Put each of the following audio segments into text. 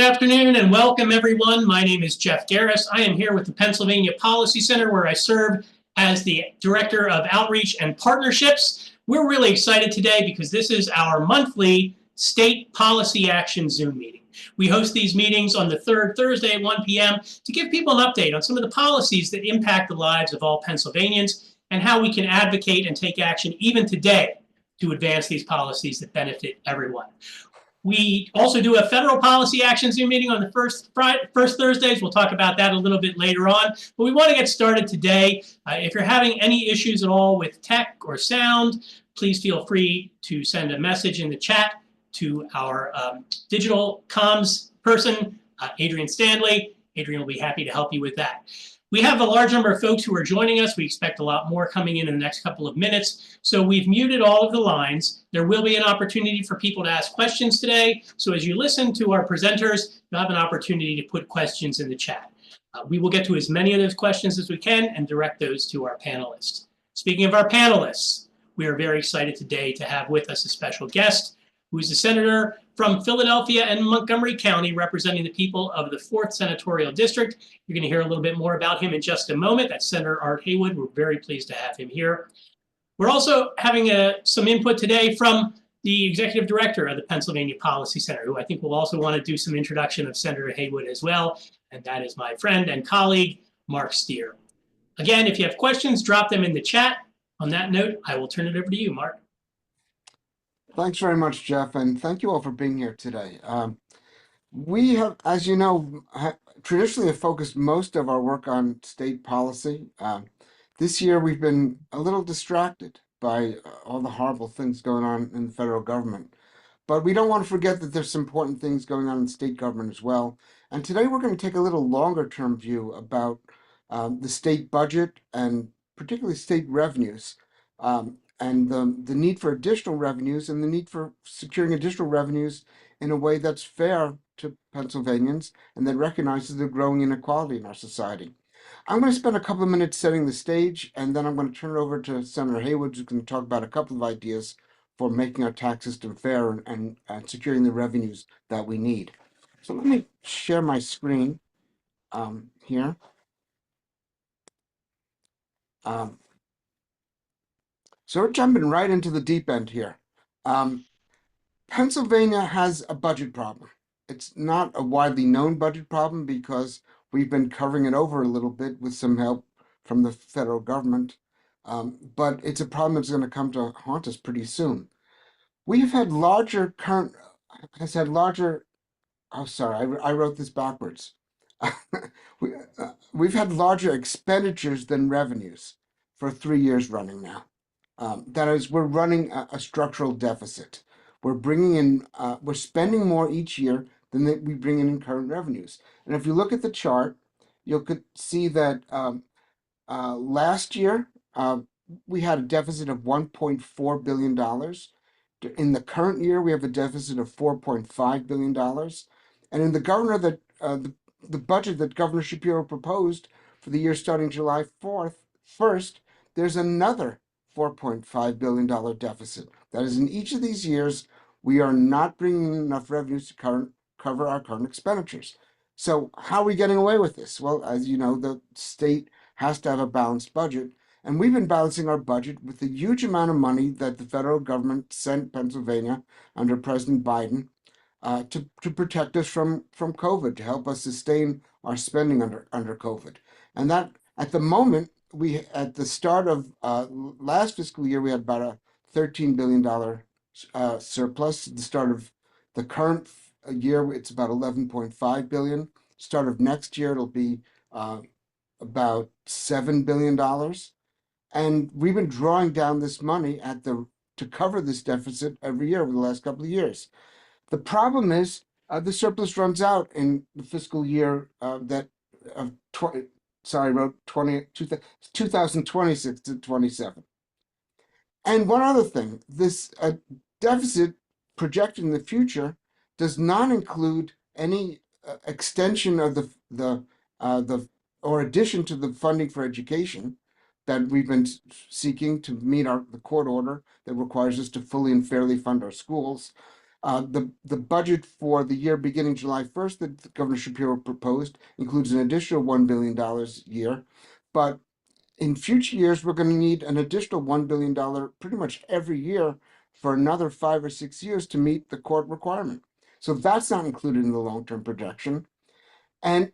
afternoon and welcome everyone. My name is Jeff Garris. I am here with the Pennsylvania Policy Center where I serve as the Director of Outreach and Partnerships. We're really excited today because this is our monthly State Policy Action Zoom meeting. We host these meetings on the third Thursday at 1 p.m. to give people an update on some of the policies that impact the lives of all Pennsylvanians and how we can advocate and take action even today to advance these policies that benefit everyone. We also do a federal policy action Zoom meeting on the first Thursdays. We'll talk about that a little bit later on. But we want to get started today. If you're having any issues at all with tech or sound, please feel free to send a message in the chat to our digital comms person, Adrian Stanley. Adrian will be happy to help you with that. We have a large number of folks who are joining us. We expect a lot more coming in the next couple of minutes. So we've muted all of the lines. There will be an opportunity for people to ask questions today. So as you listen to our presenters, you'll have an opportunity to put questions in the chat. We will get to as many of those questions as we can and direct those to our panelists. Speaking of our panelists, we are very excited today to have with us a special guest who is a senator from Philadelphia and Montgomery County, representing the people of the 4th Senatorial District. You're going to hear a little bit more about him in just a moment. That's Senator Art Haywood. We're very pleased to have him here. We're also having some input today from the Executive Director of the Pennsylvania Policy Center, who I think will also want to do some introduction of Senator Haywood as well, and that is my friend and colleague, Mark Steer. Again, if you have questions, drop them in the chat. On that note, I will turn it over to you, Mark. Thanks very much, Jeff, and thank you all for being here today. We have, as you know, traditionally have focused most of our work on state policy. This year, we've been a little distracted by all the horrible things going on in the federal government. But we don't want to forget that there's some important things going on in state government as well. And today, we're going to take a little longer-term view about the state budget and particularly state revenues. And the need for additional revenues and the need for securing additional revenues in a way that's fair to Pennsylvanians and that recognizes the growing inequality in our society. I'm going to spend a couple of minutes setting the stage, and then I'm going to turn it over to Senator Haywood, who's going to talk about a couple of ideas for making our tax system fair and securing the revenues that we need. So let me share my screen here. So we're jumping right into the deep end here. Pennsylvania has a budget problem. It's not a widely known budget problem because we've been covering it over a little bit with some help from the federal government, but it's a problem that's going to come to haunt us pretty soon. We've had larger oh, sorry, I wrote this backwards. We've had larger expenditures than revenues for 3 years running now. That is, we're running a structural deficit. We're bringing in, we're spending more each year than we bring in current revenues. And if you look at the chart, you could see that last year we had a deficit of $1.4 billion. In the current year, we have a deficit of $4.5 billion. And in the budget that Governor Shapiro proposed for the year starting July 1st, there's another $4.5 billion deficit. That is, in each of these years, we are not bringing in enough revenues to cover our current expenditures. So how are we getting away with this? Well, as you know, the state has to have a balanced budget, and we've been balancing our budget with the huge amount of money that the federal government sent Pennsylvania under President Biden to protect us from COVID, to help us sustain our spending under COVID. And that, at the moment, at the start of last fiscal year, we had about a $13 billion surplus. At the start of the current year, it's about $11.5 billion. Start of next year, it'll be about $7 billion. And we've been drawing down this money to cover this deficit every year over the last couple of years. The problem is the surplus runs out in the fiscal year I wrote 2026 to 27. And one other thing, this deficit projected in the future does not include any extension of or addition to the funding for education that we've been seeking to meet the court order that requires us to fully and fairly fund our schools. The budget for the year beginning July 1st that Governor Shapiro proposed includes an additional $1 billion a year. But in future years, we're going to need an additional $1 billion pretty much every year for another 5 or 6 years to meet the court requirement. So that's not included in the long-term projection. And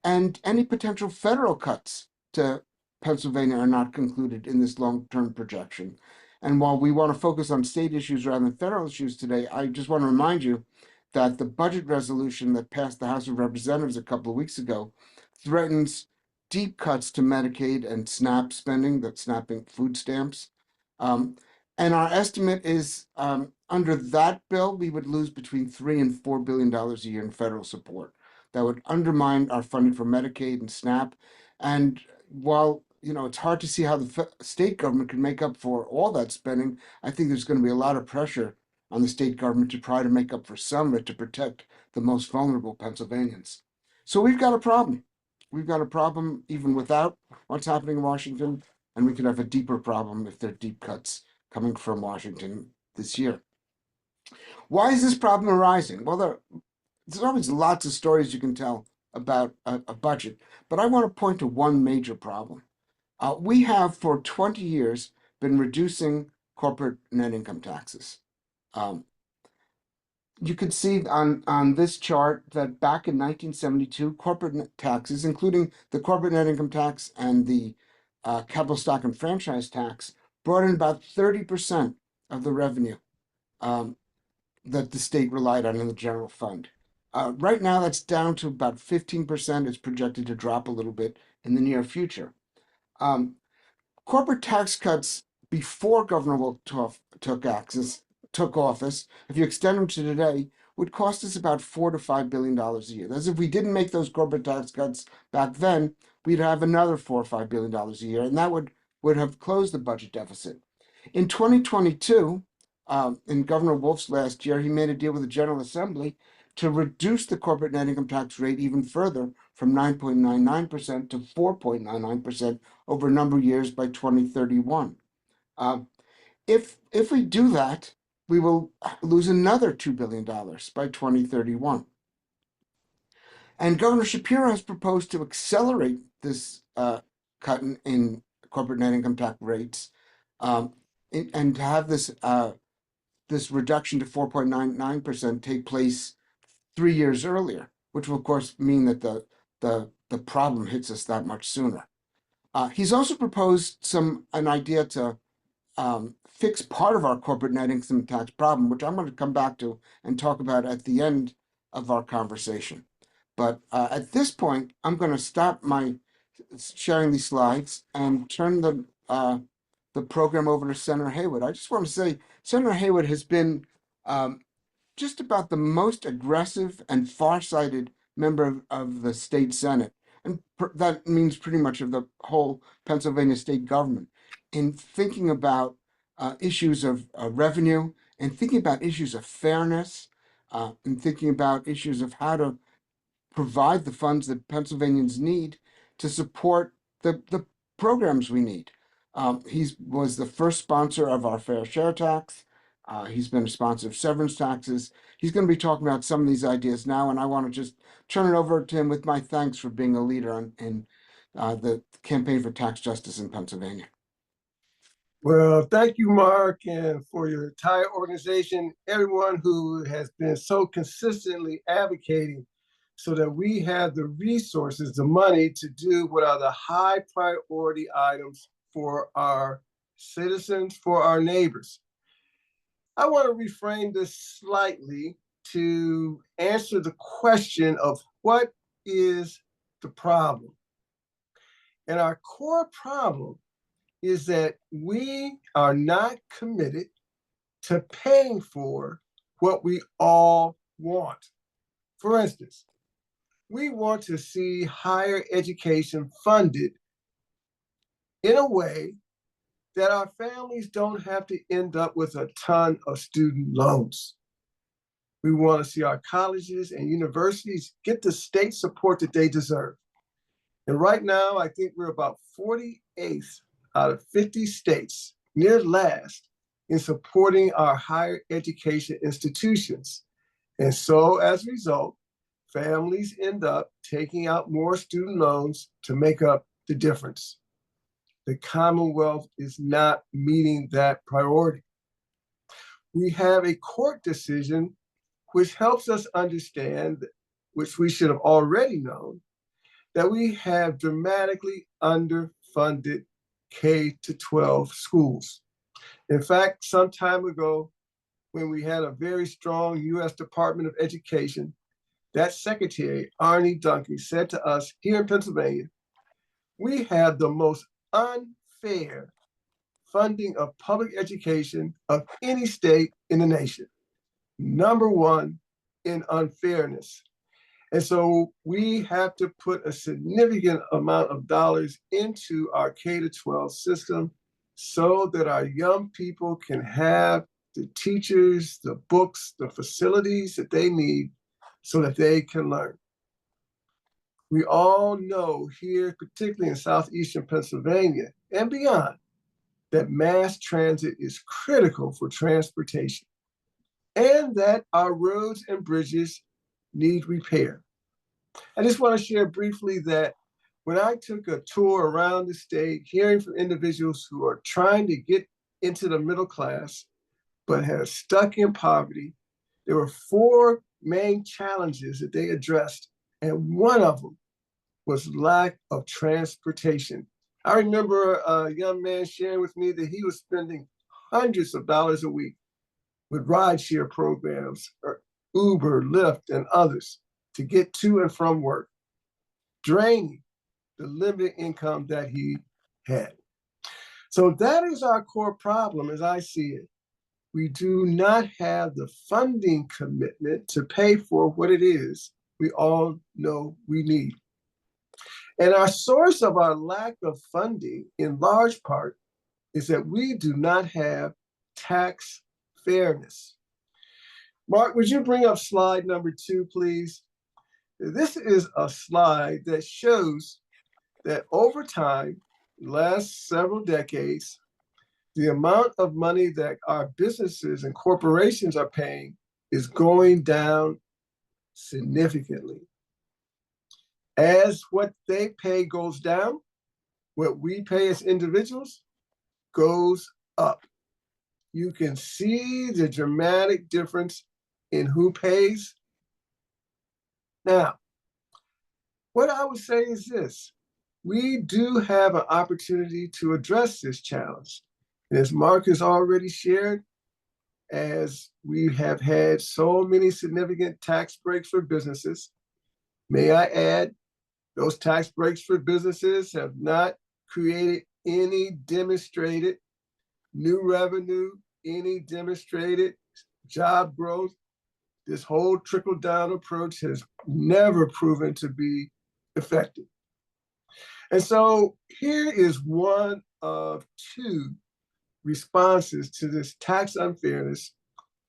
any potential federal cuts to Pennsylvania are not concluded in this long-term projection. And while we want to focus on state issues rather than federal issues today, I just want to remind you that the budget resolution that passed the House of Representatives a couple of weeks ago threatens deep cuts to Medicaid and SNAP spending, that's snapping food stamps. Um, and our estimate is under that bill, we would lose between $3 and $4 billion a year in federal support. That would undermine our funding for Medicaid and SNAP. And while it's hard to see how the state government can make up for all that spending, I think there's going to be a lot of pressure on the state government to try to make up for some of it to protect the most vulnerable Pennsylvanians. So we've got a problem. We've got a problem even without what's happening in Washington, and we could have a deeper problem if there are deep cuts coming from Washington this year. Why is this problem arising? Well, there's always lots of stories you can tell about a budget, but I want to point to one major problem. We have for 20 years been reducing corporate net income taxes. Um, you can see on this chart that back in 1972, corporate taxes, including the corporate net income tax and the capital stock and franchise tax, brought in about 30% of the revenue um, that the state relied on in the general fund. Right now, that's down to about 15%. It's projected to drop a little bit in the near future. Um, Corporate tax cuts before Governor Wolf took office, if you extend them to today, would cost us about $4 to $5 billion a year. That's if we didn't make those corporate tax cuts back then, we'd have another $4 or $5 billion a year, and that would have closed the budget deficit. In 2022, in Governor Wolf's last year, he made a deal with the General Assembly to reduce the corporate net income tax rate even further from 9.99% to 4.99% over a number of years by 2031. If we do that, we will lose another $2 billion by 2031. And Governor Shapiro has proposed to accelerate this cut in corporate net income tax rates and to have this reduction to 4.99% take place 3 years earlier, which will of course mean that the problem hits us that much sooner. He's also proposed an idea to fix part of our corporate net income tax problem, which I'm going to come back to and talk about at the end of our conversation. But at this point, I'm going to stop my sharing these slides and turn the program over to Senator Haywood. I just want to say Senator Haywood has been just about the most aggressive and farsighted member of the state Senate, and that means pretty much of the whole Pennsylvania state government, in thinking about issues of revenue, and thinking about issues of fairness, and thinking about issues of how to provide the funds that Pennsylvanians need to support the programs we need. He was the first sponsor of our fair share tax. He's been a sponsor of severance taxes. He's going to be talking about some of these ideas now, and I want to just turn it over to him with my thanks for being a leader in the campaign for tax justice in Pennsylvania. Well, thank you, Mark, and for your entire organization, everyone who has been so consistently advocating so that we have the resources, the money to do what are the high priority items for our citizens, for our neighbors. I want to reframe this slightly to answer the question of what is the problem? And our core problem is that we are not committed to paying for what we all want. For instance, we want to see higher education funded in a way that our families don't have to end up with a ton of student loans. We want to see our colleges and universities get the state support that they deserve. And right now, I think we're about 48th out of 50 states, near last, in supporting our higher education institutions. And so as a result, families end up taking out more student loans to make up the difference. The Commonwealth is not meeting that priority. We have a court decision which helps us understand, which we should have already known, that we have dramatically underfunded K-12 schools. In fact, some time ago, when we had a very strong U.S. Department of Education, that Secretary, Arne Duncan, said to us here in Pennsylvania, we have the most unfair funding of public education of any state in the nation. #1 in unfairness. And so we have to put a significant amount of dollars into our K-12 system so that our young people can have the teachers, the books, the facilities that they need so that they can learn. We all know here, particularly in southeastern Pennsylvania and beyond, that mass transit is critical for transportation and that our roads and bridges need repair. I just want to share briefly that when I took a tour around the state, hearing from individuals who are trying to get into the middle class, but have stuck in poverty, there were 4 main challenges that they addressed, and one of them was lack of transportation. I remember a young man sharing with me that he was spending hundreds of dollars a week with rideshare programs, or Uber, Lyft, and others to get to and from work, draining the limited income that he had. So that is our core problem as I see it. We do not have the funding commitment to pay for what it is we all know we need. And our source of our lack of funding, in large part, is that we do not have tax fairness. Mark, would you bring up slide #2, please? This is a slide that shows that over time, last several decades, the amount of money that our businesses and corporations are paying is going down significantly. As what they pay goes down, what we pay as individuals goes up. You can see the dramatic difference in who pays. Now, what I would say is this: we do have an opportunity to address this challenge. And as Mark has already shared, as we have had so many significant tax breaks for businesses, may I add, those tax breaks for businesses have not created any demonstrated new revenue, any demonstrated job growth. This whole trickle-down approach has never proven to be effective. And so here is one of 2 responses to this tax unfairness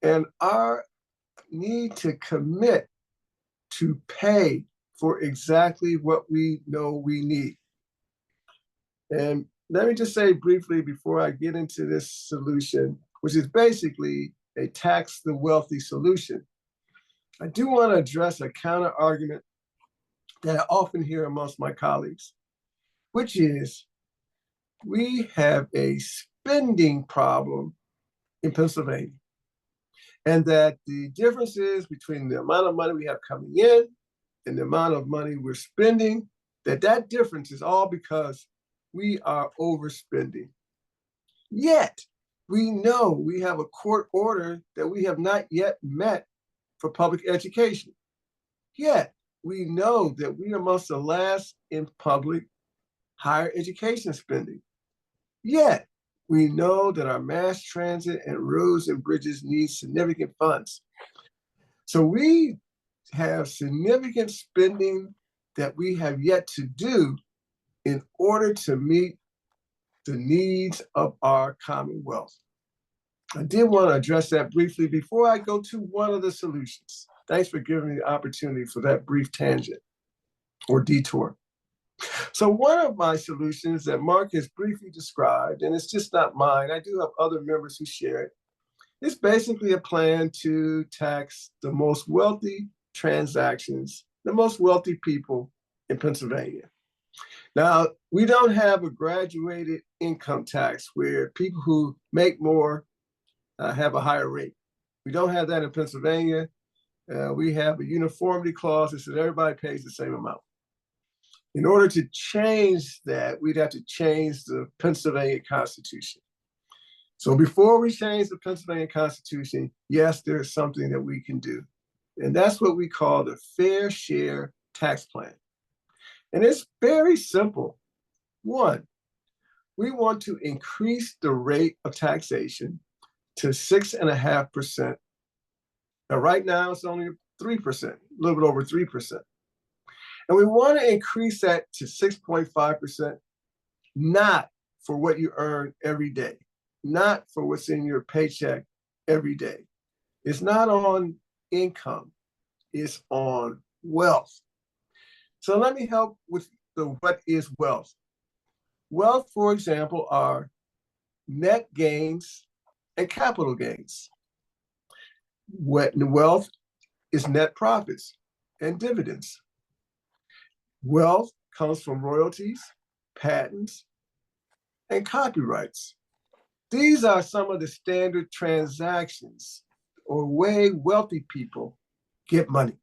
and our need to commit to pay for exactly what we know we need. And let me just say briefly before I get into this solution, which is basically a tax the wealthy solution, I do want to address a counter argument that I often hear amongst my colleagues, which is we have a spending problem in Pennsylvania, and that the differences between the amount of money we have coming in and the amount of money we're spending, that difference is all because we are overspending. Yet, we know we have a court order that we have not yet met for public education. Yet, we know that we are amongst the last in public higher education spending. Yet, we know that our mass transit and roads and bridges need significant funds. So we have significant spending that we have yet to do in order to meet the needs of our Commonwealth. I did want to address that briefly before I go to one of the solutions. Thanks for giving me the opportunity for that brief tangent or detour. So one of my solutions that Mark has briefly described, and it's just not mine, I do have other members who share it, it's basically a plan to tax the most wealthy transactions, the most wealthy people in Pennsylvania. Now, we don't have a graduated income tax where people who make more have a higher rate. We don't have that in Pennsylvania. We have a uniformity clause that says everybody pays the same amount. In order to change that, we'd have to change the Pennsylvania Constitution. So before we change the Pennsylvania Constitution, yes, there's something that we can do. And that's what we call the fair share tax plan. And it's very simple. One, we want to increase the rate of taxation to 6.5%. Now, right now, it's only 3%, a little bit over 3%. And we want to increase that to 6.5%, not for what you earn every day, not for what's in your paycheck every day. It's not on income, it's on wealth. So let me help with what is wealth. Wealth, for example, are net gains and capital gains. Wealth is net profits and dividends. Wealth comes from royalties, patents, and copyrights. These are some of the standard transactions or way wealthy people get money.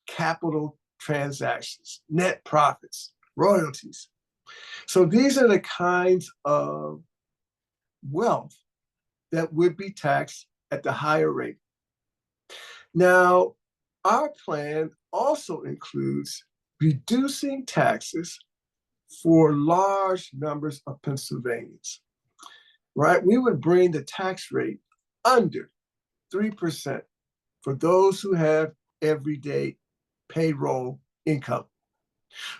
Capital transactions, net profits, royalties. So these are the kinds of wealth that would be taxed at the higher rate. Now, our plan also includes reducing taxes for large numbers of Pennsylvanians, right? We would bring the tax rate under 3% for those who have everyday payroll income.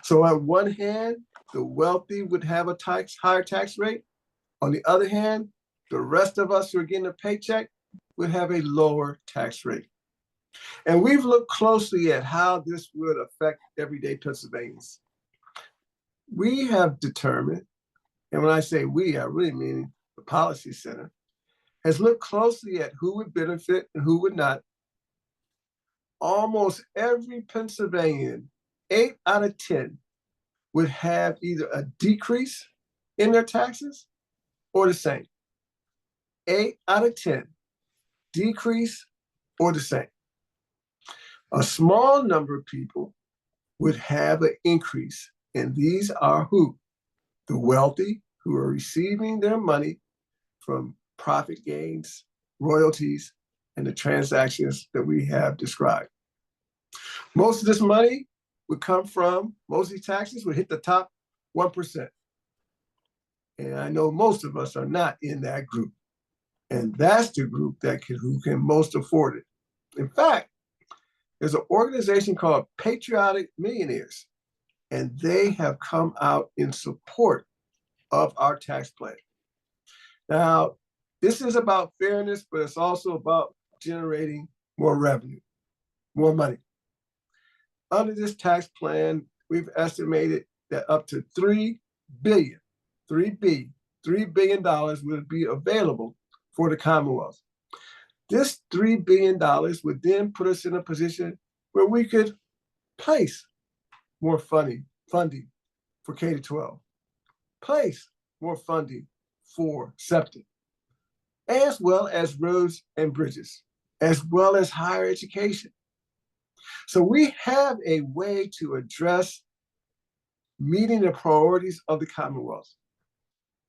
So on one hand, the wealthy would have a higher tax rate. On the other hand, the rest of us who are getting a paycheck would have a lower tax rate. And we've looked closely at how this would affect everyday Pennsylvanians. We have determined, and when I say we, I really mean the Policy Center, has looked closely at who would benefit and who would not. Almost every Pennsylvanian, 8 out of 10, would have either a decrease in their taxes or the same. 8 out of 10, decrease or the same. A small number of people would have an increase, and these are who? The wealthy who are receiving their money from profit gains, royalties, and the transactions that we have described. Most of this money would come from, most of these taxes would hit the top 1%. And I know most of us are not in that group. And that's the group who can most afford it. In fact, there's an organization called Patriotic Millionaires, and they have come out in support of our tax plan. Now, this is about fairness, but it's also about generating more revenue, more money. Under this tax plan, we've estimated that up to $3 billion would be available for the Commonwealth. This $3 billion would then put us in a position where we could place more funding for K-12, place more funding for SEPTA, as well as roads and bridges, as well as higher education. So we have a way to address meeting the priorities of the Commonwealth.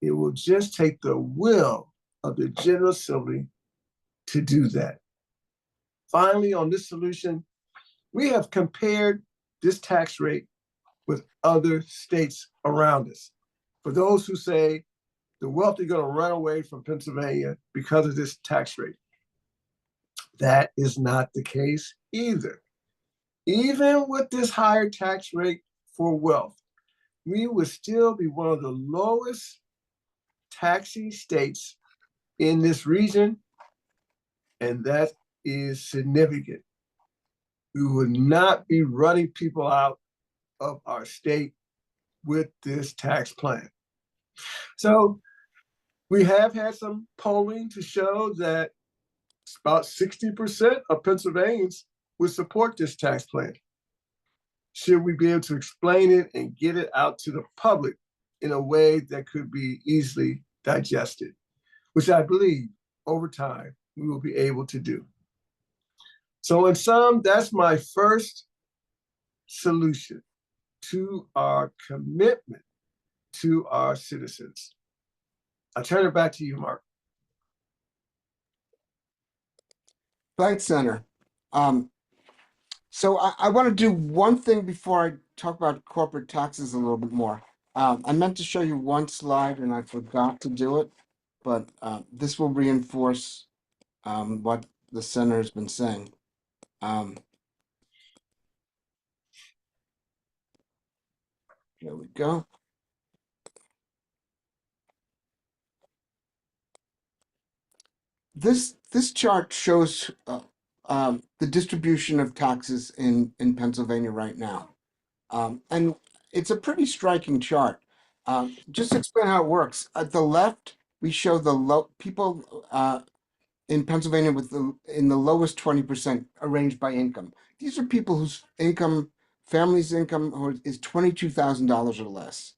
It will just take the will of the General Assembly to do that. Finally, on this solution, we have compared this tax rate with other states around us. For those who say the wealthy are going to run away from Pennsylvania because of this tax rate, that is not the case either. Even with this higher tax rate for wealth, we would still be one of the lowest taxing states in this region, and that is significant. We would not be running people out of our state with this tax plan. So we have had some polling to show that about 60% of Pennsylvanians would support this tax plan. Should we be able to explain it and get it out to the public in a way that could be easily digested, which I believe over time we will be able to do. So in sum, that's my first solution to our commitment to our citizens. I turn it back to you, Mark. Thanks, Senator. So I want to do one thing before I talk about corporate taxes a little bit more. I meant to show you one slide and I forgot to do it, but this will reinforce what the senator has been saying. Here we go. This chart shows the distribution of taxes in Pennsylvania right now. And it's a pretty striking chart. Just to explain how it works. At the left, we show the low people in Pennsylvania in the lowest 20% arranged by income. These are people whose family's income is $22,000 or less.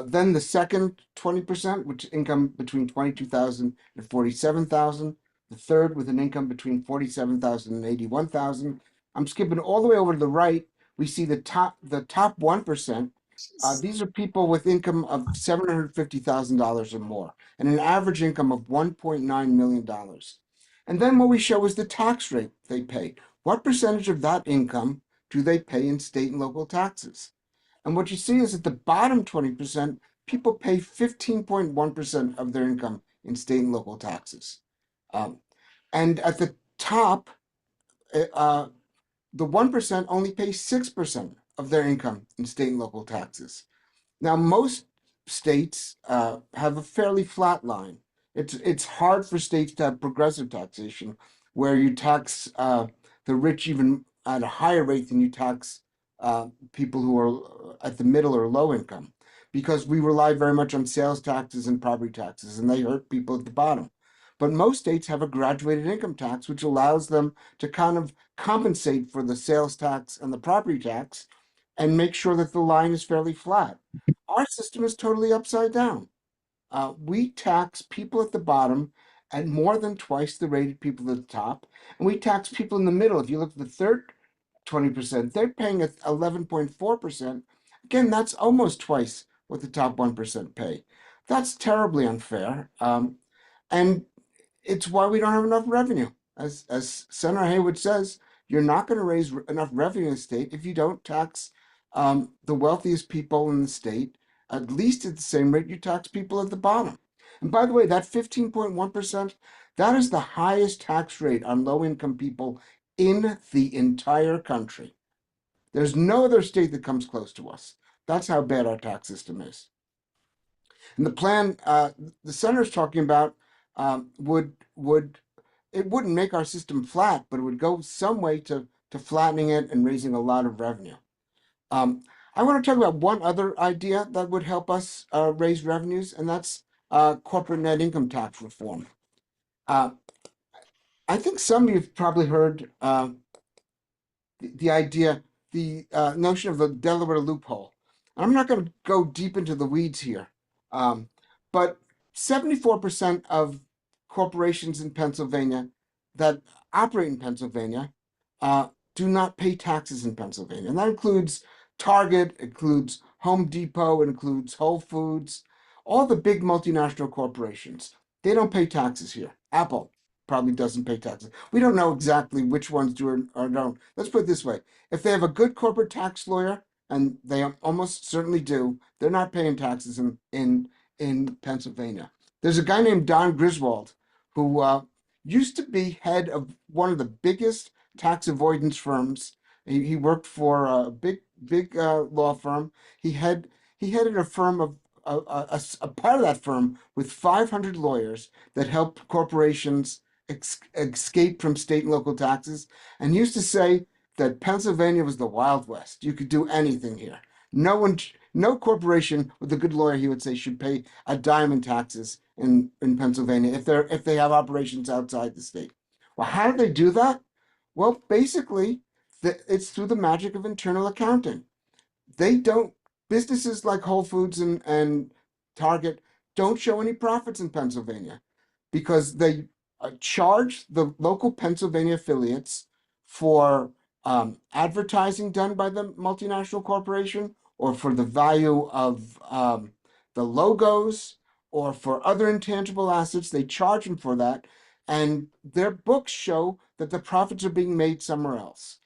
Then the second 20%, which income between 22,000 and 47,000. The third with an income between 47,000 and 81,000. I'm skipping all the way over to the right. We see the top 1%. These are people with income of $750,000 or more, and an average income of $1.9 million. And then what we show is the tax rate they pay. What percentage of that income do they pay in state and local taxes? And what you see is at the bottom 20%, people pay 15.1% of their income in state and local taxes. And at the top, the 1% only pay 6% of their income in state and local taxes. Now, most states have a fairly flat line. It's hard for states to have progressive taxation, where you tax the rich even at a higher rate than you tax people who are at the middle or low income, because we rely very much on sales taxes and property taxes, and they hurt people at the bottom. But most states have a graduated income tax, which allows them to kind of compensate for the sales tax and the property tax and make sure that the line is fairly flat. Our system is totally upside down. We tax people at the bottom at more than twice the rate of people at the top, and we tax people in the middle. If you look at the third 20%, they're paying at 11.4%. Again, that's almost twice what the top 1% pay. That's terribly unfair. And it's why we don't have enough revenue. As Senator Haywood says, you're not going to raise enough revenue in the state if you don't tax the wealthiest people in the state at least at the same rate you tax people at the bottom. And by the way, that 15.1%, that is the highest tax rate on low-income people in the entire country. There's no other state that comes close to us. That's how bad our tax system is. And the plan the senator's talking about would it wouldn't make our system flat, but it would go some way to flattening it and raising a lot of revenue. I want to talk about one other idea that would help us raise revenues, and that's corporate net income tax reform. I think some of you have probably heard the idea, the notion of the Delaware loophole. I'm not going to go deep into the weeds here, but 74% of corporations in Pennsylvania that operate in Pennsylvania do not pay taxes in Pennsylvania. And that includes Target, includes Home Depot, it includes Whole Foods, all the big multinational corporations. They don't pay taxes here. Apple probably doesn't pay taxes. We don't know exactly which ones do or don't. Let's put it this way. If they have a good corporate tax lawyer, and they almost certainly do, they're not paying taxes in Pennsylvania. There's a guy named Don Griswold who used to be head of one of the biggest tax avoidance firms. He worked for a big law firm. He headed a firm of a part of that firm with 500 lawyers that helped corporations escape from state and local taxes, and used to say that Pennsylvania was the Wild West. You could do anything here. No no corporation with a good lawyer, he would say, should pay a dime in taxes in Pennsylvania if they have operations outside the state. Well, how do they do that? Well, basically, it's through the magic of internal accounting. They don't, businesses like Whole Foods and Target don't show any profits in Pennsylvania because they charge the local Pennsylvania affiliates for advertising done by the multinational corporation, or for the value of the logos, or for other intangible assets. They charge them for that, and their books show that the profits are being made somewhere else.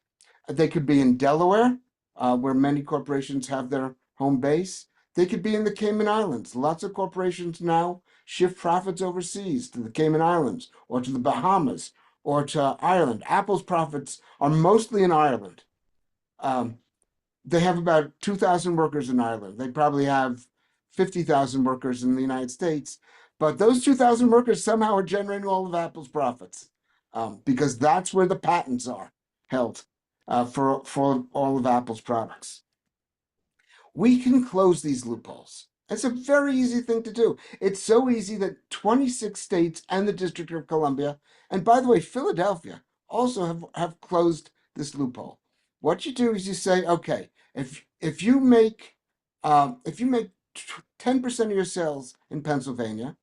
They could be in Delaware, where many corporations have their home base. They could be in the Cayman Islands. Lots of corporations now shift profits overseas to the Cayman Islands or to the Bahamas or to Ireland. Apple's profits are mostly in Ireland. They have about 2,000 workers in Ireland. They probably have 50,000 workers in the United States. But those 2,000 workers somehow are generating all of Apple's profits, because that's where the patents are held for all of Apple's products. We can close these loopholes. It's a very easy thing to do. It's so easy that 26 states and the District of Columbia, and by the way, Philadelphia, also have closed this loophole. What you do is you say, okay, if you make 10% of your sales in Pennsylvania,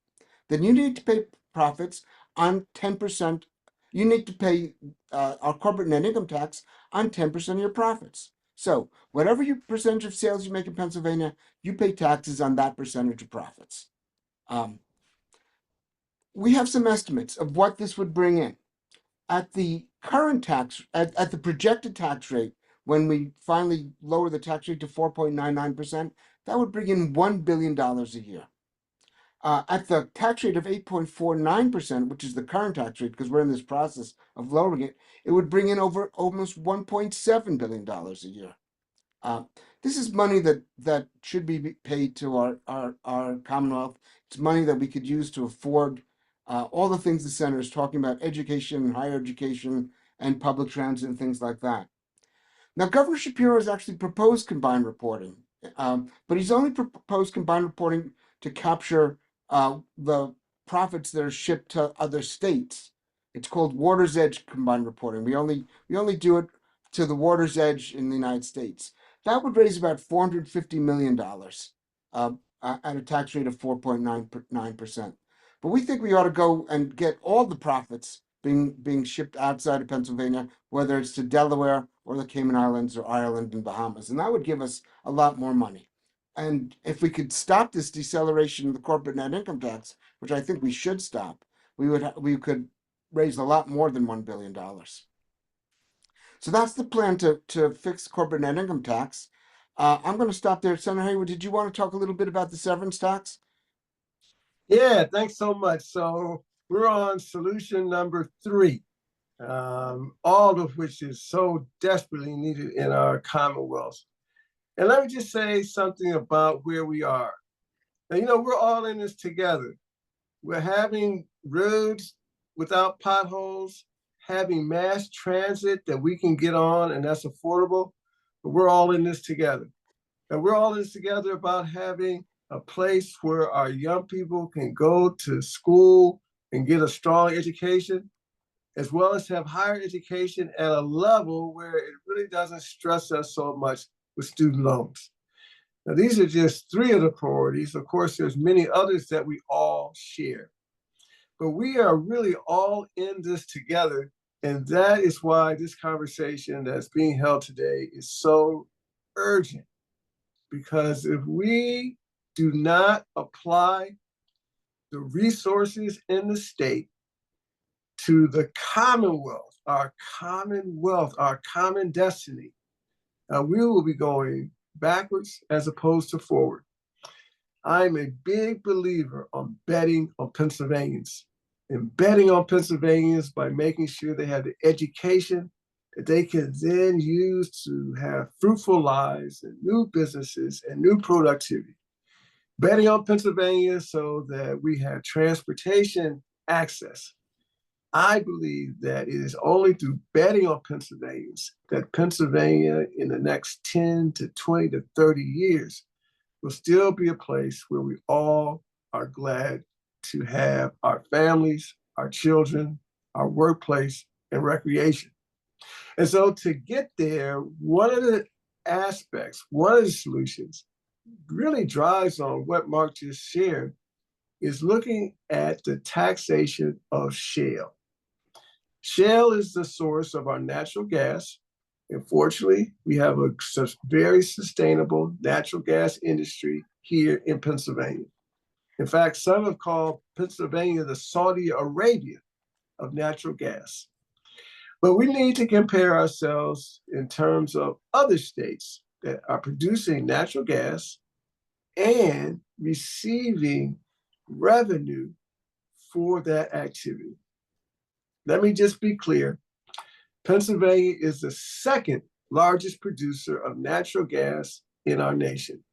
then you need to pay profits on 10%. You need to pay our corporate net income tax on 10% of your profits. So whatever your percentage of sales you make in Pennsylvania, you pay taxes on that percentage of profits. We have some estimates of what this would bring in. At the current at the projected tax rate, when we finally lower the tax rate to 4.99%, that would bring in $1 billion a year. At the tax rate of 8.49%, which is the current tax rate, because we're in this process of lowering it, it would bring in over almost $1.7 billion a year. This is money that should be paid to our Commonwealth. It's money that we could use to afford all the things the Senator is talking about: education and higher education and public transit and things like that. Now, Governor Shapiro has actually proposed combined reporting, but he's only proposed combined reporting to capture the profits that are shipped to other states. It's called Water's Edge combined reporting. We only do it to the water's edge in the United States. That would raise about $450 million at a tax rate of 4.99%. But we think we ought to go and get all the profits being shipped outside of Pennsylvania, whether it's to Delaware or the Cayman Islands or Ireland and Bahamas. And that would give us a lot more money. And if we could stop this deceleration of the corporate net income tax, which I think we should stop, we could raise a lot more than $1 billion. So that's the plan to fix corporate net income tax. I'm going to stop there. Senator Haywood, did you want to talk a little bit about the severance tax? Yeah, thanks so much. So we're on solution number 3, all of which is so desperately needed in our Commonwealth. And let me just say something about where we are. Now, we're all in this together. We're having roads without potholes, having mass transit that we can get on and that's affordable, but we're all in this together. And we're all in this together about having a place where our young people can go to school and get a strong education, as well as have higher education at a level where it really doesn't stress us so much with student loans. Now, these are just 3 of the priorities. Of course, there's many others that we all share. But we are really all in this together, and that is why this conversation that's being held today is so urgent. Because if we do not apply the resources in the state to the Commonwealth, our common destiny, we will be going backwards as opposed to forward. I'm a big believer on betting on Pennsylvanians, and betting on Pennsylvanians by making sure they have the education that they can then use to have fruitful lives and new businesses and new productivity. Betting on Pennsylvania so that we have transportation access. I believe that it is only through betting on Pennsylvanians that Pennsylvania in the next 10 to 20 to 30 years will still be a place where we all are glad to have our families, our children, our workplace, and recreation. And so to get there, one of the aspects, one of the solutions really drives on what Mark just shared, is looking at the taxation of shale. Shale is the source of our natural gas. And fortunately, we have a very sustainable natural gas industry here in Pennsylvania. In fact, some have called Pennsylvania the Saudi Arabia of natural gas. But we need to compare ourselves in terms of other states that are producing natural gas and receiving revenue for that activity. Let me just be clear. Pennsylvania is the second largest producer of natural gas in our nation,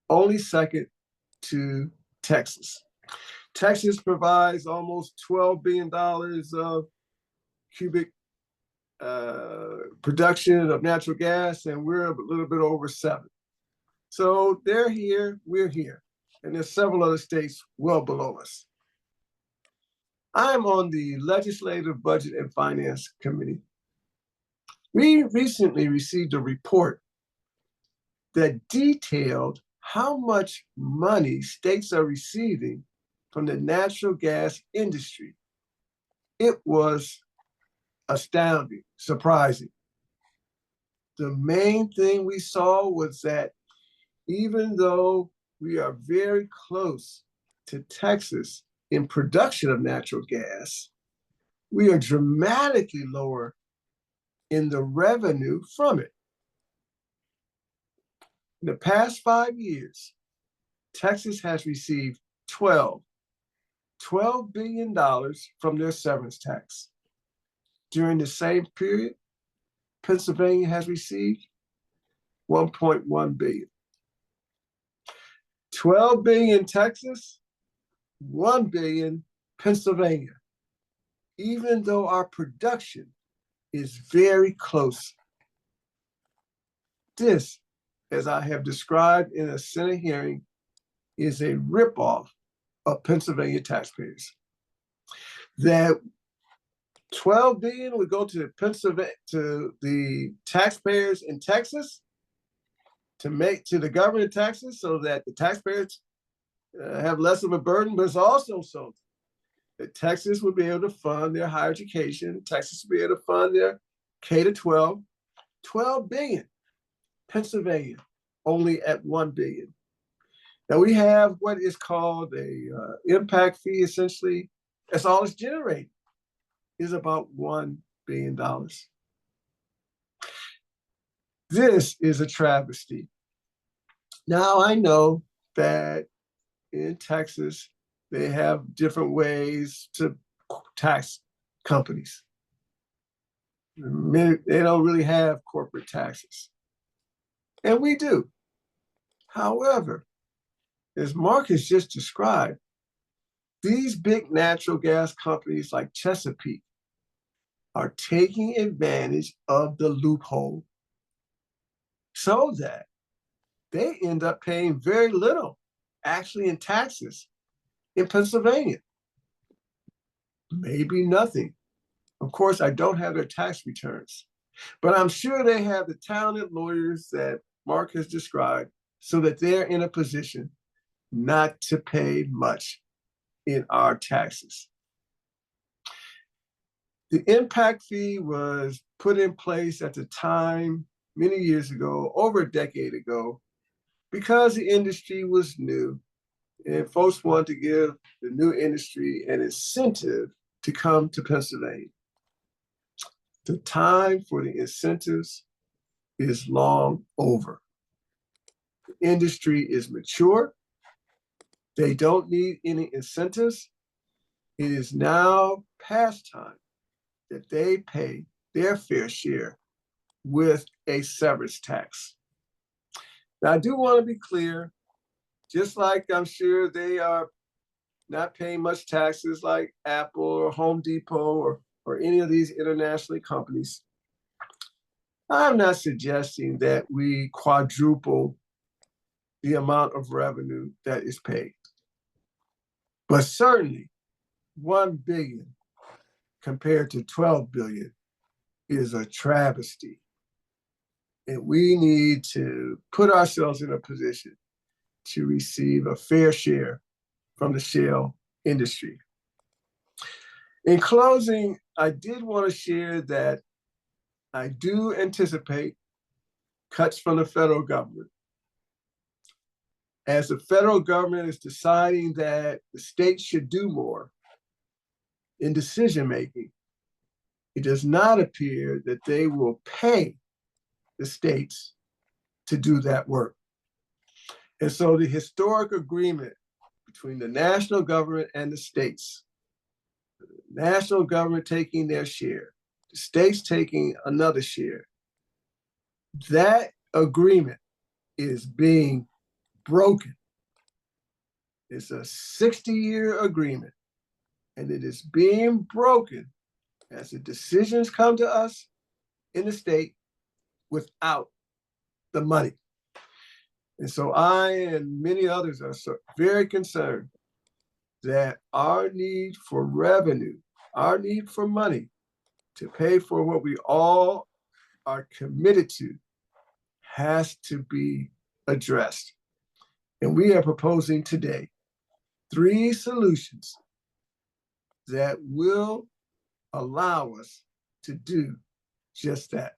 only second to Texas. Texas provides almost $12 billion of cubic production of natural gas, and we're a little bit over 7. So they're here, we're here, and there's several other states well below us. I'm on the Legislative Budget and Finance Committee. We recently received a report that detailed how much money states are receiving from the natural gas industry. It was astounding, surprising. The main thing we saw was that even though we are very close to Texas in production of natural gas, we are dramatically lower in the revenue from it. In the past 5 years, Texas has received $12 billion from their severance tax. During the same period, Pennsylvania has received $1.1 billion. 12 billion Texas, 1 billion Pennsylvania, even though our production is very close. This, as I have described in a Senate hearing, is a ripoff of Pennsylvania taxpayers. That 12 billion would go to the taxpayers in Texas to the government of Texas so that the taxpayers have less of a burden, but it's also so that Texas would be able to fund their higher education, Texas would be able to fund their K-12, 12 billion. Pennsylvania, only at 1 billion. Now we have what is called a impact fee, essentially. That's all it's generating, is about $1 billion. This is a travesty. Now I know that in Texas, they have different ways to tax companies. They don't really have corporate taxes. And we do. However, as Mark has just described, these big natural gas companies like Chesapeake are taking advantage of the loophole so that they end up paying very little, actually, in taxes in Pennsylvania. Maybe nothing. Of course, I don't have their tax returns, but I'm sure they have the talented lawyers that Mark has described so that they're in a position not to pay much in our taxes. The impact fee was put in place at the time, many years ago, over a decade ago, because the industry was new and folks wanted to give the new industry an incentive to come to Pennsylvania. The time for the incentives is long over. The industry is mature. They don't need any incentives. It is now past time that they pay their fair share with a severance tax. Now, I do want to be clear, just like I'm sure they are not paying much taxes like Apple or Home Depot or any of these international companies. I'm not suggesting that we quadruple the amount of revenue that is paid. But certainly 1 billion compared to 12 billion is a travesty. And we need to put ourselves in a position to receive a fair share from the shale industry. In closing, I did want to share that I do anticipate cuts from the federal government. As the federal government is deciding that the states should do more in decision-making, it does not appear that they will pay the states to do that work. And so the historic agreement between the national government and the states, the national government taking their share, the states taking another share, that agreement is being broken. It's a 60-year agreement, and it is being broken as the decisions come to us in the state without the money. And so I and many others are very concerned that our need for revenue, our need for money to pay for what we all are committed to has to be addressed. And we are proposing today 3 solutions that will allow us to do just that,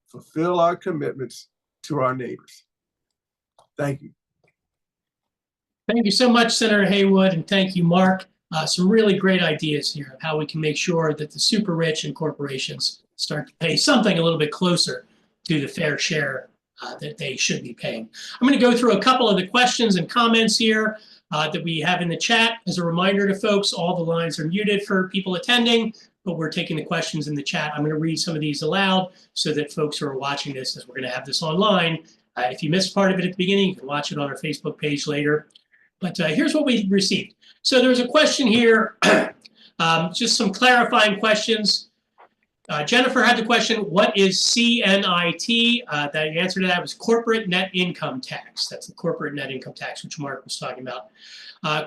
fulfill our commitments to our neighbors. Thank you. Thank you so much, Senator Haywood, and thank you, Mark. Some really great ideas here of how we can make sure that the super rich and corporations start to pay something a little bit closer to the fair share that they should be paying. I'm going to go through a couple of the questions and comments here that we have in the chat. As a reminder to folks, all the lines are muted for people attending, but we're taking the questions in the chat. I'm going to read some of these aloud so that folks who are watching this, as we're going to have this online, if you missed part of it at the beginning, you can watch it on our Facebook page later. But here's what we received. So there's a question here, just some clarifying questions. Jennifer had the question, what is CNIT? The answer to that was corporate net income tax. That's the corporate net income tax, which Mark was talking about.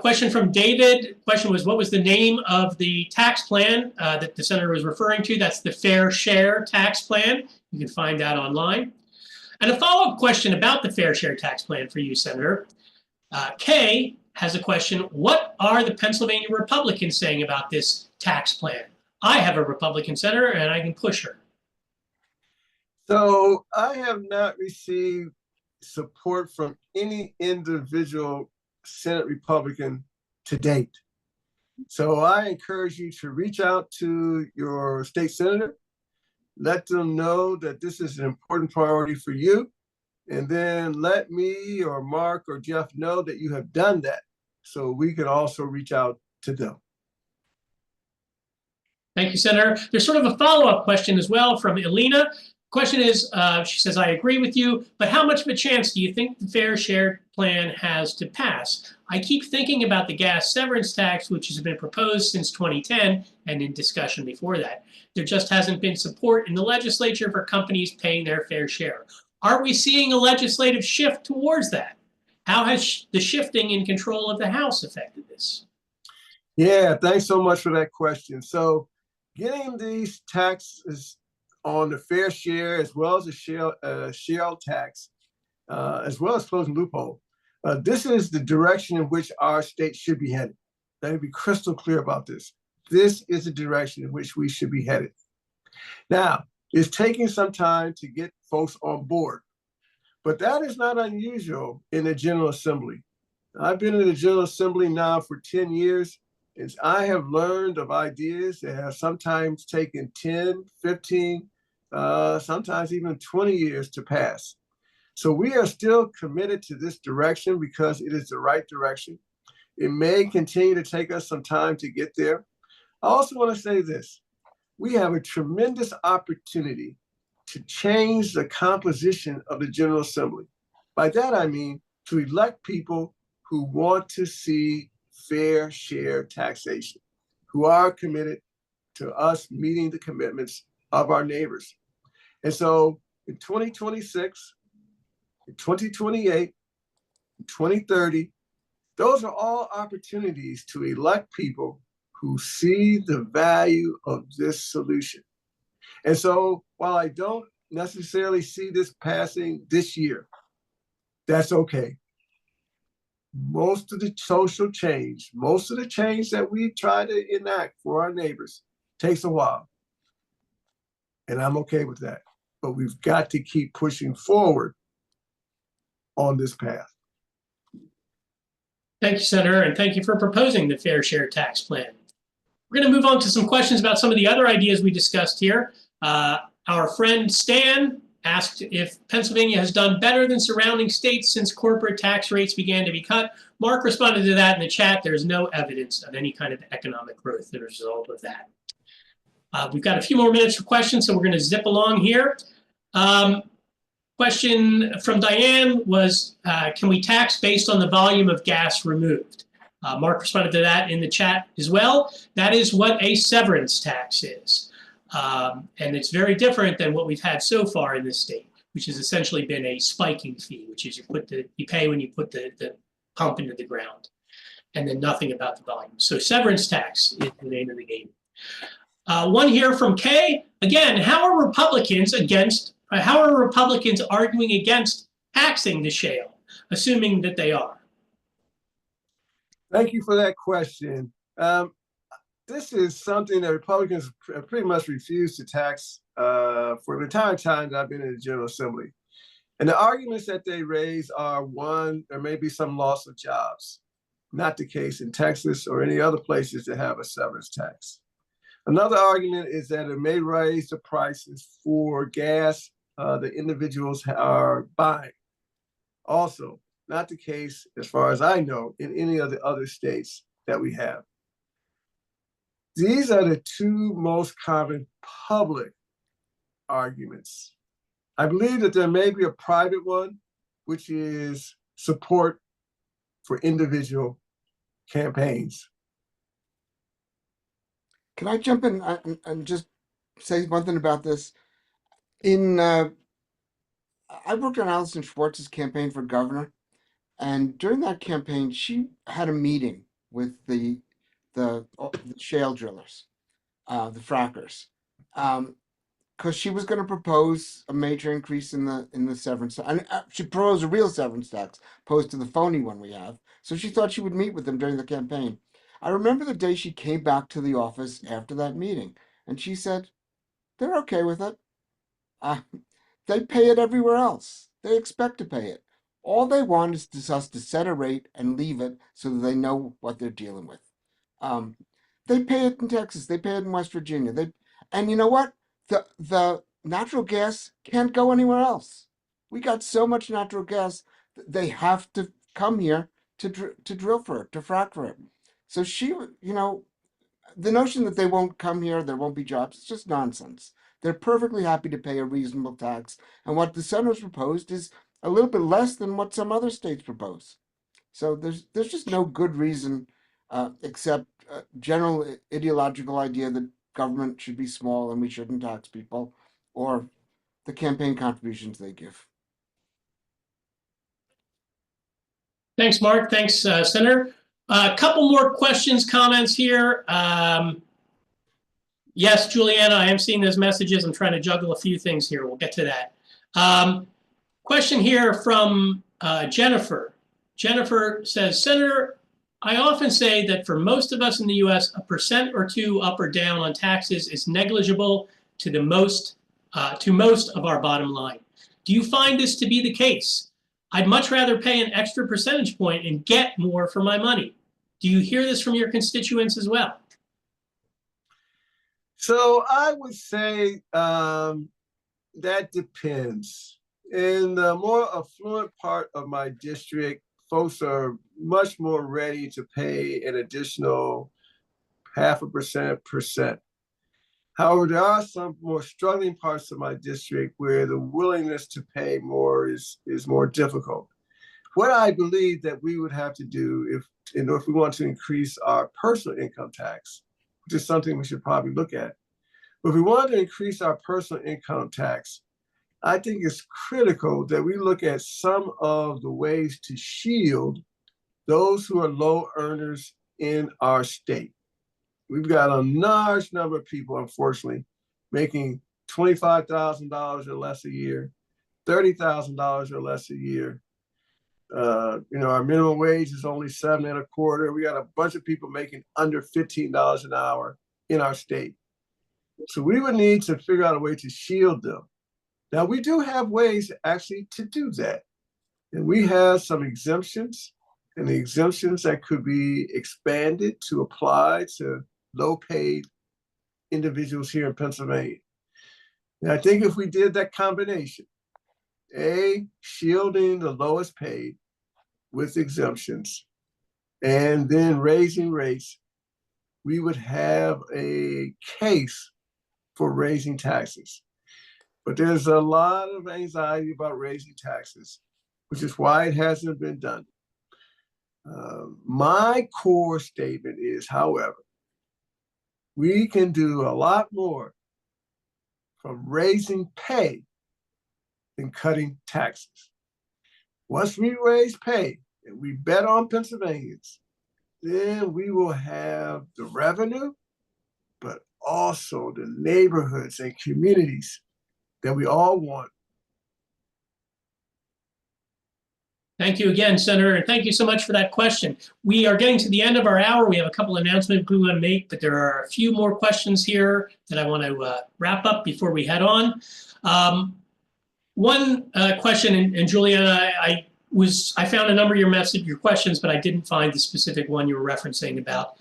Question from David. Question was, what was the name of the tax plan that the senator was referring to? That's the Fair Share Tax Plan. You can find that online. And a follow-up question about the Fair Share Tax Plan for you, Senator. Kay has a question, what are the Pennsylvania Republicans saying about this tax plan? I have a Republican senator and I can push her. So I have not received support from any individual Senate Republican to date. So I encourage you to reach out to your state senator, let them know that this is an important priority for you, and then let me or Mark or Jeff know that you have done that so we can also reach out to them. Thank you, Senator. There's sort of a follow-up question as well from Elena. Question is, she says, I agree with you, but how much of a chance do you think the Fair Share Plan has to pass? I keep thinking about the gas severance tax, which has been proposed since 2010 and in discussion before that. There just hasn't been support in the legislature for companies paying their fair share. Are we seeing a legislative shift towards that? How has the shifting in control of the House affected this? Yeah, thanks so much for that question. So getting these taxes on the fair share, as well as the shale tax, as well as closing loophole, this is the direction in which our state should be headed. Let me be crystal clear about this. This is the direction in which we should be headed. Now, it's taking some time to get folks on board, but that is not unusual in the General Assembly. I've been in the General Assembly now for 10 years, and I have learned of ideas that have sometimes taken 10, 15, sometimes even 20 years to pass. So we are still committed to this direction because it is the right direction. It may continue to take us some time to get there. I also want to say this. We have a tremendous opportunity to change the composition of the General Assembly. By that, I mean to elect people who want to see fair share taxation, who are committed to us meeting the commitments of our neighbors. And so in 2026, in 2028, 2030. Those are all opportunities to elect people who see the value of this solution. And so while I don't necessarily see this passing this year, that's okay. Most of the social change, most of the change that we try to enact for our neighbors takes a while. And I'm okay with that. But we've got to keep pushing forward on this path. Thank you, Senator, and thank you for proposing the fair share tax plan. We're going to move on to some questions about some of the other ideas we discussed here. Our friend Stan asked if Pennsylvania has done better than surrounding states since corporate tax rates began to be cut. Mark responded to that in the chat. There's no evidence of any kind of economic growth as a result of that. We've got a few more minutes for questions, so we're going to zip along here. Question from Diane was, can we tax based on the volume of gas removed? Mark responded to that in the chat as well. That is what a severance tax is. And it's very different than what we've had so far in this state, which has essentially been a spiking fee, which is you pay when you put the pump into the ground, and then nothing about the volume. So severance tax is the name of the game. One here from Kay. Again, how are Republicans arguing against taxing the shale, assuming that they are? Thank you for that question. This is something that Republicans pretty much refuse to tax for the entire time that I've been in the General Assembly. And the arguments that they raise are, one, there may be some loss of jobs. Not the case in Texas or any other places that have a severance tax. Another argument is that it may raise the prices for gas that individuals are buying. Also, not the case, as far as I know, in any of the other states that we have. These are the two most common public arguments. I believe that there may be a private one, which is support for individual campaigns. Can I jump in and just say one thing about this? I worked on Allison Schwartz's campaign for governor, and during that campaign, she had a meeting with the shale drillers, the frackers, because she was going to propose a major increase in the severance, and she proposed a real severance tax, opposed to the phony one we have. So she thought she would meet with them during the campaign. I remember the day she came back to the office after that meeting, and she said, "They're okay with it. They pay it everywhere else. They expect to pay it. All they want is us to set a rate and leave it so that they know what they're dealing with. They pay it in Texas. They pay it in West Virginia. And you know what? The natural gas can't go anywhere else. We got so much natural gas. They have to come here to drill for it, to frack for it. So the notion that they won't come here, there won't be jobs, it's just nonsense. They're perfectly happy to pay a reasonable tax. And what the senators proposed is a little bit less than what some other states propose. So there's just no good reason except general ideological idea that government should be small and we shouldn't tax people, or the campaign contributions they give. Thanks, Mark. Thanks, Senator. A couple more questions, comments here. Yes, Juliana, I am seeing those messages. I'm trying to juggle a few things here. We'll get to that. Question here from Jennifer. Jennifer says, Senator, I often say that for most of us in the US, 1% or 2% up or down on taxes is negligible to most of our bottom line. Do you find this to be the case? I'd much rather pay an extra percentage point and get more for my money. Do you hear this from your constituents as well? So I would say that depends. In the more affluent part of my district, folks are much more ready to pay an additional 0.5%. However, there are some more struggling parts of my district where the willingness to pay more is more difficult. What I believe that we would have to do if we want to increase our personal income tax, which is something we should probably look at. But if we want to increase our personal income tax, I think it's critical that we look at some of the ways to shield those who are low earners in our state. We've got a large number of people, unfortunately, making $25,000 or less a year, $30,000 or less a year. Our minimum wage is only $7.25. We got a bunch of people making under $15 an hour in our state. So we would need to figure out a way to shield them. Now, we do have ways actually to do that. And we have some exemptions, and the exemptions that could be expanded to apply to low-paid individuals here in Pennsylvania. And I think if we did that combination, shielding the lowest paid with exemptions, and then raising rates, we would have a case for raising taxes. But there's a lot of anxiety about raising taxes, which is why it hasn't been done. My core statement is, however, we can do a lot more from raising pay than cutting taxes. Once we raise pay and we bet on Pennsylvanians, then we will have the revenue, but also the neighborhoods and communities that we all want. Thank you again, Senator, and thank you so much for that question. We are getting to the end of our hour. We have a couple announcements we want to make, but there are a few more questions here that I want to wrap up before we head on. One question, and Juliana, I found a number of your questions, but I didn't find the specific one you were referencing about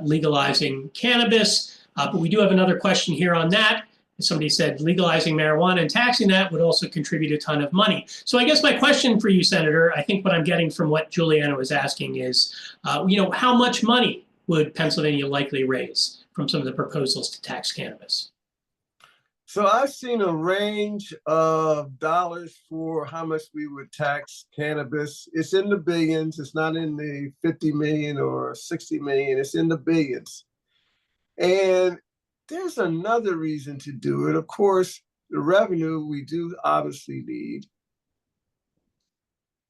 legalizing cannabis. But we do have another question here on that. Somebody said legalizing marijuana and taxing that would also contribute a ton of money. So I guess my question for you, Senator, I think what I'm getting from what Juliana was asking is, how much money would Pennsylvania likely raise from some of the proposals to tax cannabis? So I've seen a range of dollars for how much we would tax cannabis. It's in the billions. It's not in the 50 million or 60 million. It's in the billions. And there's another reason to do it. Of course, the revenue we do obviously need.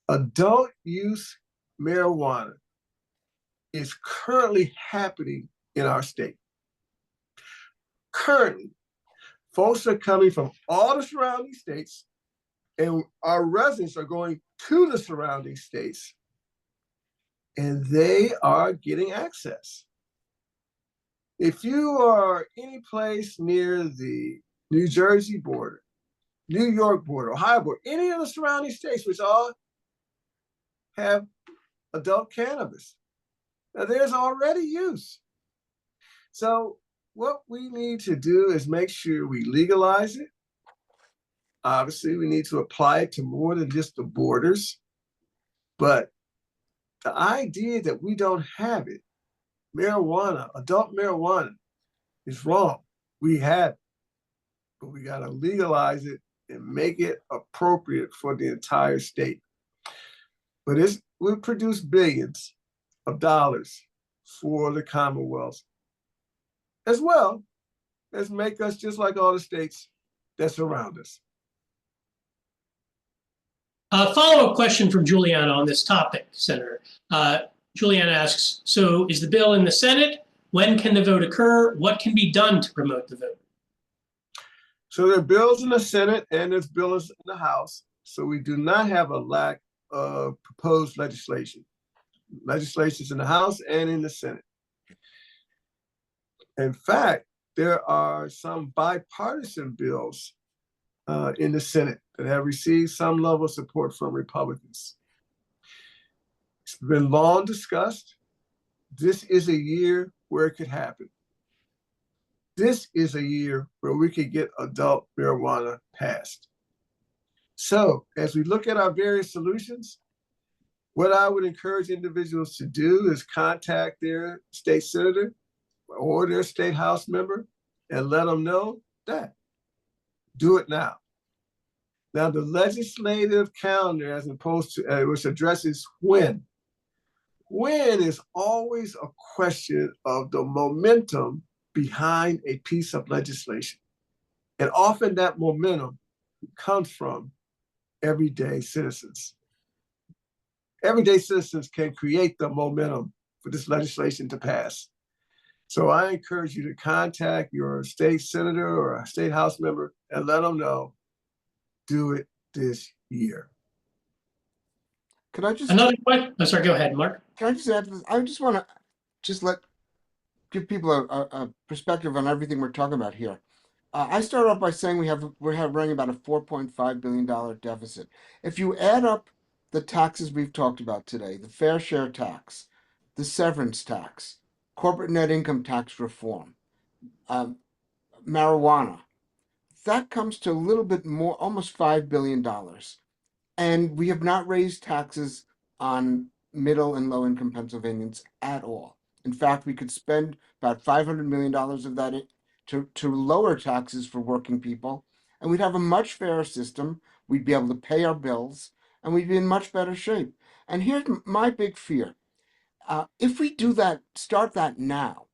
Adult use marijuana is currently happening in our state. Currently, folks are coming from all the surrounding states, and our residents are going to the surrounding states, and they are getting access. If you are any place near the New Jersey border, New York border, Ohio border, any of the surrounding states, which all have adult cannabis, now there's already use. So what we need to do is make sure we legalize it. Obviously, we need to apply it to more than just the borders. But the idea that we don't have it, marijuana, adult marijuana, is wrong. We have it, but we got to legalize it and make it appropriate for the entire state. But it will produce billions of dollars for the Commonwealth, as well as make us just like all the states that surround us. A follow-up question from Juliana on this topic, Senator. Juliana asks, so is the bill in the Senate? When can the vote occur? What can be done to promote the vote? So there are bills in the Senate and there's bills in the House. So we do not have a lack of proposed legislation. Legislation's in the House and in the Senate. In fact, there are some bipartisan bills in the Senate that have received some level of support from Republicans. It's been long discussed. This is a year where it could happen. This is a year where we could get adult marijuana passed. So as we look at our various solutions, what I would encourage individuals to do is contact their state senator or their state house member and let them know that. Do it now. Now, the legislative calendar, as opposed to which addresses when is always a question of the momentum behind a piece of legislation. And often that momentum comes from everyday citizens. Everyday citizens can create the momentum for this legislation to pass. So I encourage you to contact your state senator or a state house member and let them know, do it this year. Could I just Another question? Oh, sorry, go ahead, Mark. can I just add to this? I just want to just give people a perspective on everything we're talking about here. I started off by saying we're running about a $4.5 billion deficit. If you add up the taxes we've talked about today, the fair share tax, the severance tax, corporate net income tax reform, marijuana, that comes to a little bit more, almost $5 billion. And we have not raised taxes on middle and low income Pennsylvanians at all. In fact, we could spend about $500 million of that to lower taxes for working people, and we'd have a much fairer system. We'd be able to pay our bills, and we'd be in much better shape. And here's my big fear. If we do that, start that now,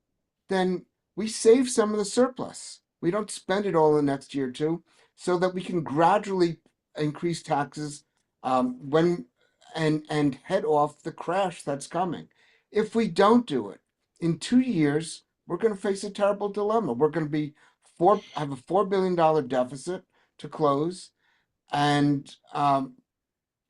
then we save some of the surplus. We don't spend it all the next year or two, so that we can gradually increase taxes when and head off the crash that's coming. If we don't do it, in 2 years, we're going to face a terrible dilemma. We're going to have a $4 billion deficit to close, and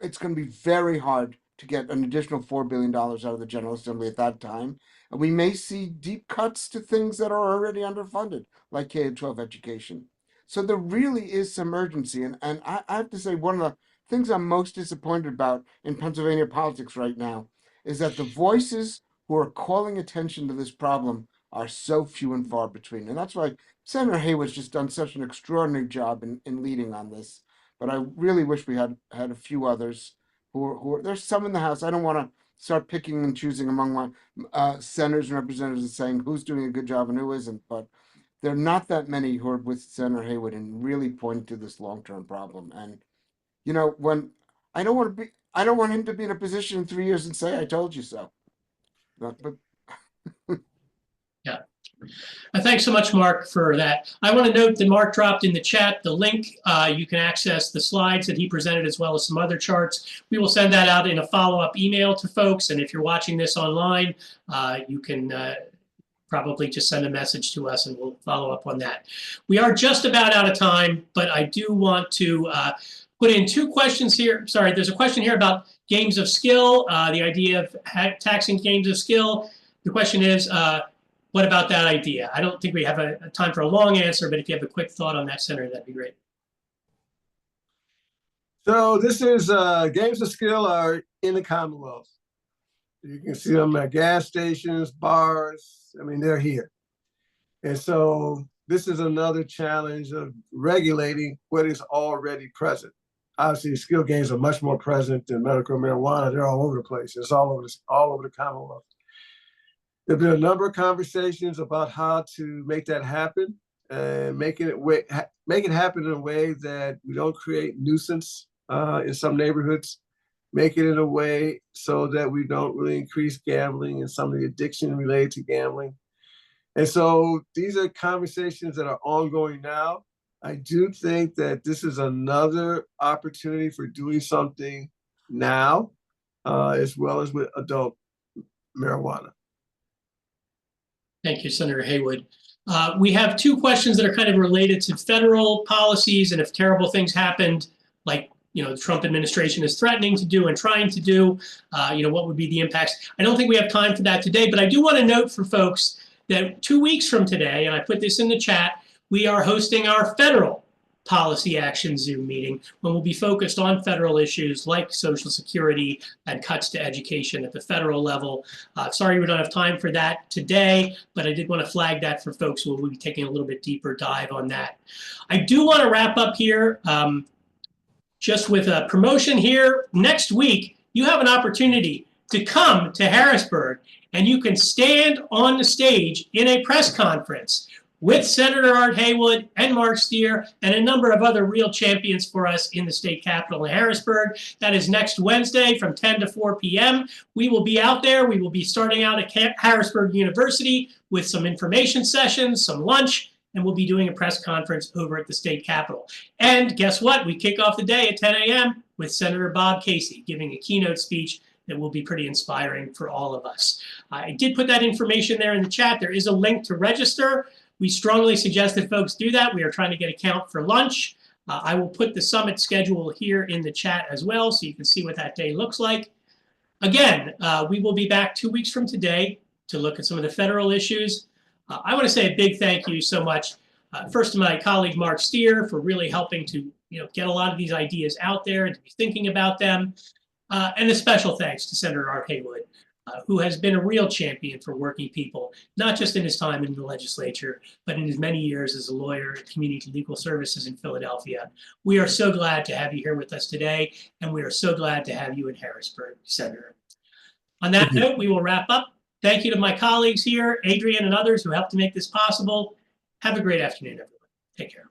it's going to be very hard to get an additional $4 billion out of the General Assembly at that time. And we may see deep cuts to things that are already underfunded, like K-12 education. So there really is some urgency. And I have to say, one of the things I'm most disappointed about in Pennsylvania politics right now is that the voices who are calling attention to this problem are so few and far between. And that's why Senator Haywood's just done such an extraordinary job in leading on this. But I really wish we had a few others who are there's some in the House. I don't want to start picking and choosing among my senators and representatives and saying who's doing a good job and who isn't. But there are not that many who are with Senator Haywood and really pointing to this long-term problem. And when I don't want him to be in a position in 3 years and say, "I told you so." But Yeah. Thanks so much, Mark, for that. I want to note that Mark dropped in the chat the link. You can access the slides that he presented as well as some other charts. We will send that out in a follow-up email to folks. And if you're watching this online, you can probably just send a message to us and we'll follow up on that. We are just about out of time, but I do want to put in two questions here. Sorry, there's a question here about games of skill, the idea of taxing games of skill. The question is, what about that idea? I don't think we have a time for a long answer, but if you have a quick thought on that, Senator, that'd be great. So this is games of skill are in the Commonwealth. You can see them at gas stations, bars. I mean, they're here. And so this is another challenge of regulating what is already present. Obviously, skill games are much more present than medical marijuana. They're all over the place. It's all over the Commonwealth. There have been a number of conversations about how to make that happen and make it happen in a way that we don't create nuisance in some neighborhoods, make it in a way so that we don't really increase gambling and some of the addiction related to gambling. And so these are conversations that are ongoing now. I do think that this is another opportunity for doing something now, as well as with adult marijuana. Thank you, Senator Haywood. We have two questions that are kind of related to federal policies and if terrible things happened, like the Trump administration is threatening to do and trying to do, what would be the impacts? I don't think we have time for that today, but I do want to note for folks that 2 weeks from today, and I put this in the chat, we are hosting our federal policy action Zoom meeting when we'll be focused on federal issues like Social Security and cuts to education at the federal level. Sorry we don't have time for that today, but I did want to flag that for folks who will be taking a little bit deeper dive on that. I do want to wrap up here just with a promotion here. Next week, you have an opportunity to come to Harrisburg and you can stand on the stage in a press conference with Senator Art Haywood and Mark Steer and a number of other real champions for us in the state capitol in Harrisburg. That is next Wednesday from 10 to 4 p.m. We will be out there. We will be starting out at Harrisburg University with some information sessions, some lunch, and we'll be doing a press conference over at the state capitol. And guess what? We kick off the day at 10 a.m. with Senator Bob Casey giving a keynote speech that will be pretty inspiring for all of us. I did put that information there in the chat. There is a link to register. We strongly suggest that folks do that. We are trying to get a count for lunch. I will put the summit schedule here in the chat as well, so you can see what that day looks like. Again, we will be back 2 weeks from today to look at some of the federal issues. I want to say a big thank you so much, first to my colleague Mark Steer for really helping to get a lot of these ideas out there and to be thinking about them. And a special thanks to Senator Art Haywood, who has been a real champion for working people, not just in his time in the legislature, but in his many years as a lawyer at Community Legal Services in Philadelphia. We are so glad to have you here with us today, and we are so glad to have you in Harrisburg, Senator. On that note, we will wrap up. Thank you to my colleagues here, Adrian and others who helped to make this possible. Have a great afternoon, everyone. Take care.